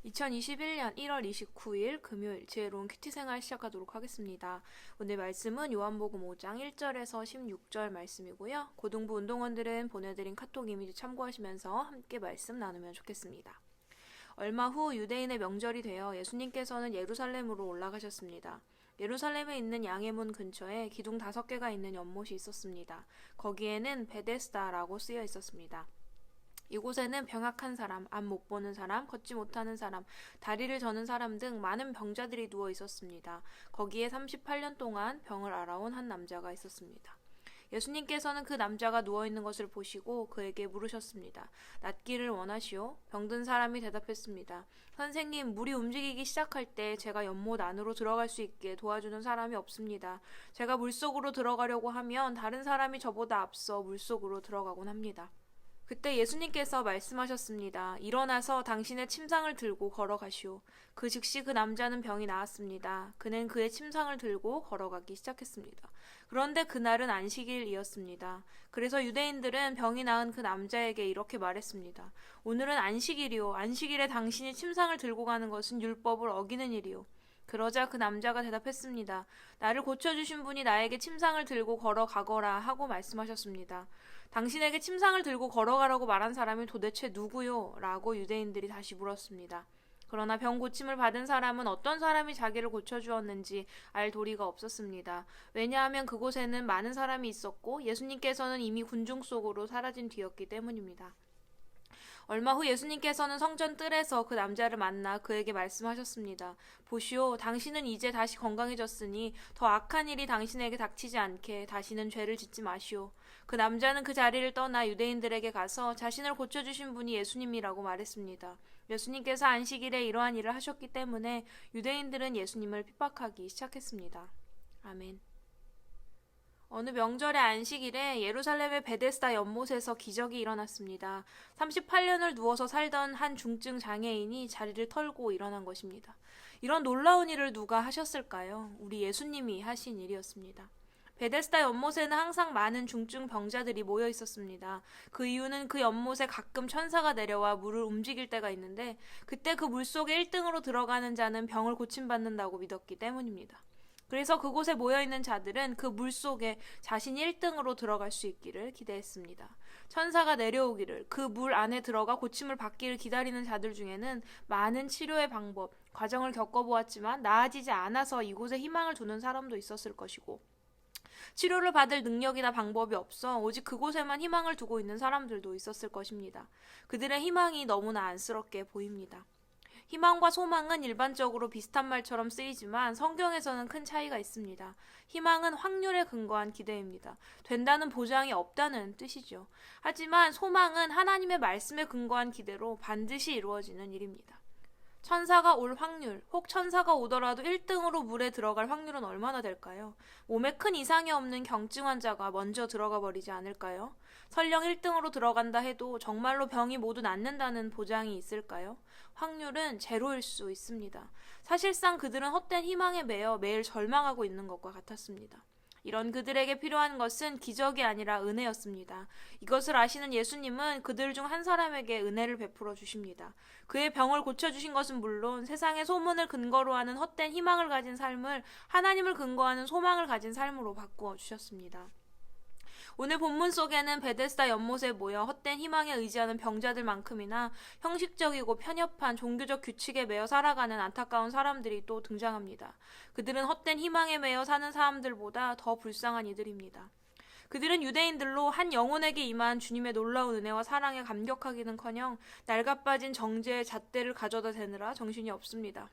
2021년 1월 29일 금요일 지혜로운 큐티 생활 시작하도록 하겠습니다. 오늘 말씀은 요한복음 5장 1절에서 16절 말씀이고요. 고등부 운동원들은 보내드린 카톡 이미지 참고하시면서 함께 말씀 나누면 좋겠습니다. 얼마 후 유대인의 명절이 되어 예수님께서는 예루살렘으로 올라가셨습니다. 예루살렘에 있는 양의 문 근처에 기둥 5개가 있는 연못이 있었습니다. 거기에는 베데스다라고 쓰여 있었습니다. 이곳에는 병약한 사람, 앞 못 보는 사람, 걷지 못하는 사람, 다리를 저는 사람 등 많은 병자들이 누워 있었습니다. 거기에 38년 동안 병을 앓아온 한 남자가 있었습니다. 예수님께서는 그 남자가 누워있는 것을 보시고 그에게 물으셨습니다. 낫기를 원하시오? 병든 사람이 대답했습니다. 선생님, 물이 움직이기 시작할 때 제가 연못 안으로 들어갈 수 있게 도와주는 사람이 없습니다. 제가 물속으로 들어가려고 하면 다른 사람이 저보다 앞서 물속으로 들어가곤 합니다. 그때 예수님께서 말씀하셨습니다. 일어나서 당신의 침상을 들고 걸어가시오. 그 즉시 그 남자는 병이 나았습니다. 그는 그의 침상을 들고 걸어가기 시작했습니다. 그런데 그날은 안식일이었습니다. 그래서 유대인들은 병이 나은 그 남자에게 이렇게 말했습니다. 오늘은 안식일이오. 안식일에 당신이 침상을 들고 가는 것은 율법을 어기는 일이오. 그러자 그 남자가 대답했습니다. 나를 고쳐주신 분이 나에게 침상을 들고 걸어가거라 하고 말씀하셨습니다. 당신에게 침상을 들고 걸어가라고 말한 사람이 도대체 누구요? 라고 유대인들이 다시 물었습니다. 그러나 병 고침을 받은 사람은 어떤 사람이 자기를 고쳐주었는지 알 도리가 없었습니다. 왜냐하면 그곳에는 많은 사람이 있었고 예수님께서는 이미 군중 속으로 사라진 뒤였기 때문입니다. 얼마 후 예수님께서는 성전 뜰에서 그 남자를 만나 그에게 말씀하셨습니다. 보시오, 당신은 이제 다시 건강해졌으니 더 악한 일이 당신에게 닥치지 않게 다시는 죄를 짓지 마시오. 그 남자는 그 자리를 떠나 유대인들에게 가서 자신을 고쳐주신 분이 예수님이라고 말했습니다. 예수님께서 안식일에 이러한 일을 하셨기 때문에 유대인들은 예수님을 핍박하기 시작했습니다. 아멘. 어느 명절의 안식일에 예루살렘의 베데스다 연못에서 기적이 일어났습니다. 38년을 누워서 살던 한 중증 장애인이 자리를 털고 일어난 것입니다. 이런 놀라운 일을 누가 하셨을까요? 우리 예수님이 하신 일이었습니다. 베데스다 연못에는 항상 많은 중증 병자들이 모여 있었습니다. 그 이유는 그 연못에 가끔 천사가 내려와 물을 움직일 때가 있는데 그때 그 물속에 1등으로 들어가는 자는 병을 고침받는다고 믿었기 때문입니다. 그래서 그곳에 모여있는 자들은 그 물속에 자신이 1등으로 들어갈 수 있기를 기대했습니다. 천사가 내려오기를 그 물 안에 들어가 고침을 받기를 기다리는 자들 중에는 많은 치료의 방법, 과정을 겪어보았지만 나아지지 않아서 이곳에 희망을 두는 사람도 있었을 것이고 치료를 받을 능력이나 방법이 없어 오직 그곳에만 희망을 두고 있는 사람들도 있었을 것입니다. 그들의 희망이 너무나 안쓰럽게 보입니다. 희망과 소망은 일반적으로 비슷한 말처럼 쓰이지만 성경에서는 큰 차이가 있습니다. 희망은 확률에 근거한 기대입니다. 된다는 보장이 없다는 뜻이죠. 하지만 소망은 하나님의 말씀에 근거한 기대로 반드시 이루어지는 일입니다. 천사가 올 확률, 혹 천사가 오더라도 1등으로 물에 들어갈 확률은 얼마나 될까요? 몸에 큰 이상이 없는 경증 환자가 먼저 들어가 버리지 않을까요? 설령 1등으로 들어간다 해도 정말로 병이 모두 낫는다는 보장이 있을까요? 확률은 제로일 수 있습니다. 사실상 그들은 헛된 희망에 매여 매일 절망하고 있는 것과 같았습니다. 이런 그들에게 필요한 것은 기적이 아니라 은혜였습니다. 이것을 아시는 예수님은 그들 중 한 사람에게 은혜를 베풀어 주십니다. 그의 병을 고쳐주신 것은 물론 세상의 소문을 근거로 하는 헛된 희망을 가진 삶을 하나님을 근거하는 소망을 가진 삶으로 바꾸어 주셨습니다. 오늘 본문 속에는 베데스다 연못에 모여 헛된 희망에 의지하는 병자들만큼이나 형식적이고 편협한 종교적 규칙에 매여 살아가는 안타까운 사람들이 또 등장합니다. 그들은 헛된 희망에 매여 사는 사람들보다 더 불쌍한 이들입니다. 그들은 유대인들로 한 영혼에게 임한 주님의 놀라운 은혜와 사랑에 감격하기는커녕 낡아빠진 정죄의 잣대를 가져다 대느라 정신이 없습니다.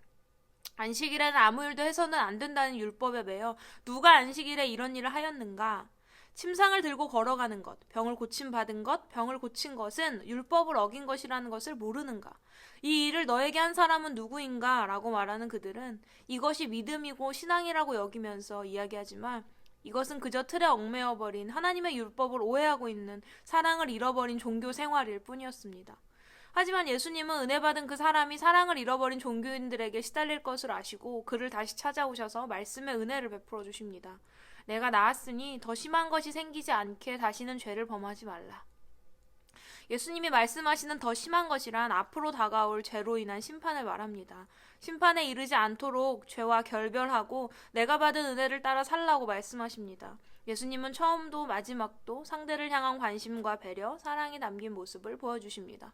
안식일에는 아무 일도 해서는 안 된다는 율법에 매여 누가 안식일에 이런 일을 하였는가? 침상을 들고 걸어가는 것, 병을 고침받은 것, 병을 고친 것은 율법을 어긴 것이라는 것을 모르는가? 이 일을 너에게 한 사람은 누구인가? 라고 말하는 그들은 이것이 믿음이고 신앙이라고 여기면서 이야기하지만 이것은 그저 틀에 얽매여버린 하나님의 율법을 오해하고 있는 사랑을 잃어버린 종교 생활일 뿐이었습니다. 하지만 예수님은 은혜 받은 그 사람이 사랑을 잃어버린 종교인들에게 시달릴 것을 아시고 그를 다시 찾아오셔서 말씀의 은혜를 베풀어 주십니다. 내가 나았으니 더 심한 것이 생기지 않게 다시는 죄를 범하지 말라. 예수님이 말씀하시는 더 심한 것이란 앞으로 다가올 죄로 인한 심판을 말합니다. 심판에 이르지 않도록 죄와 결별하고 내가 받은 은혜를 따라 살라고 말씀하십니다. 예수님은 처음도 마지막도 상대를 향한 관심과 배려, 사랑이 담긴 모습을 보여주십니다.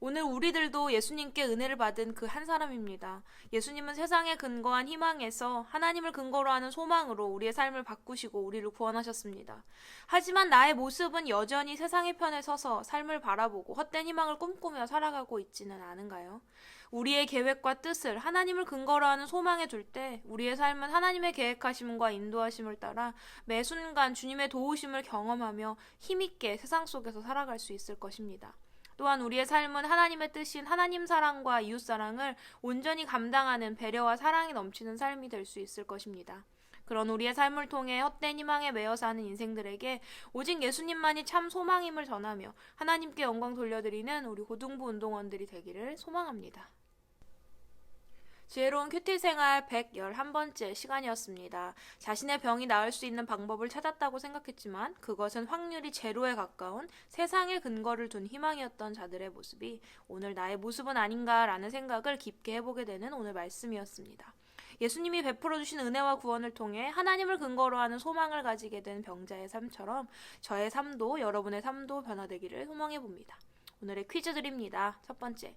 오늘 우리들도 예수님께 은혜를 받은 그 한 사람입니다. 예수님은 세상에 근거한 희망에서 하나님을 근거로 하는 소망으로 우리의 삶을 바꾸시고 우리를 구원하셨습니다. 하지만 나의 모습은 여전히 세상의 편에 서서 삶을 바라보고 헛된 희망을 꿈꾸며 살아가고 있지는 않은가요? 우리의 계획과 뜻을 하나님을 근거로 하는 소망에 둘 때 우리의 삶은 하나님의 계획하심과 인도하심을 따라 매 순간 주님의 도우심을 경험하며 힘있게 세상 속에서 살아갈 수 있을 것입니다. 또한 우리의 삶은 하나님의 뜻인 하나님 사랑과 이웃 사랑을 온전히 감당하는 배려와 사랑이 넘치는 삶이 될 수 있을 것입니다. 그런 우리의 삶을 통해 헛된 희망에 매여 사는 인생들에게 오직 예수님만이 참 소망임을 전하며 하나님께 영광 돌려드리는 우리 고등부 운동원들이 되기를 소망합니다. 지혜로운 큐티 생활 111번째 시간이었습니다. 자신의 병이 나을 수 있는 방법을 찾았다고 생각했지만 그것은 확률이 제로에 가까운 세상에 근거를 둔 희망이었던 자들의 모습이 오늘 나의 모습은 아닌가라는 생각을 깊게 해보게 되는 오늘 말씀이었습니다. 예수님이 베풀어 주신 은혜와 구원을 통해 하나님을 근거로 하는 소망을 가지게 된 병자의 삶처럼 저의 삶도 여러분의 삶도 변화되기를 소망해봅니다. 오늘의 퀴즈 드립니다. 첫 번째.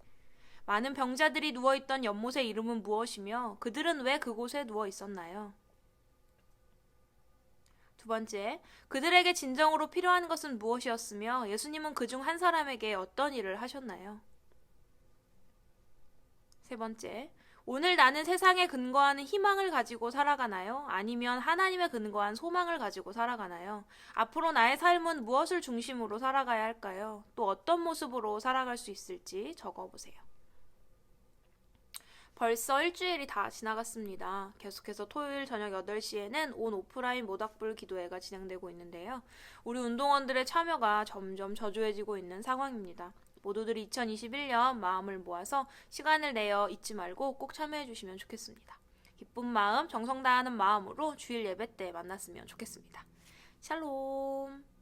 많은 병자들이 누워있던 연못의 이름은 무엇이며 그들은 왜 그곳에 누워 있었나요? 두 번째, 그들에게 진정으로 필요한 것은 무엇이었으며 예수님은 그중 한 사람에게 어떤 일을 하셨나요? 세 번째, 오늘 나는 세상에 근거하는 희망을 가지고 살아가나요? 아니면 하나님에 근거한 소망을 가지고 살아가나요? 앞으로 나의 삶은 무엇을 중심으로 살아가야 할까요? 또 어떤 모습으로 살아갈 수 있을지 적어보세요. 벌써 일주일이 다 지나갔습니다. 계속해서 토요일 저녁 8시에는 온 오프라인 모닥불 기도회가 진행되고 있는데요. 우리 운동원들의 참여가 점점 저조해지고 있는 상황입니다. 모두들이 2021년 마음을 모아서 시간을 내어 잊지 말고 꼭 참여해 주시면 좋겠습니다. 기쁜 마음, 정성 다하는 마음으로 주일 예배 때 만났으면 좋겠습니다. 샬롬.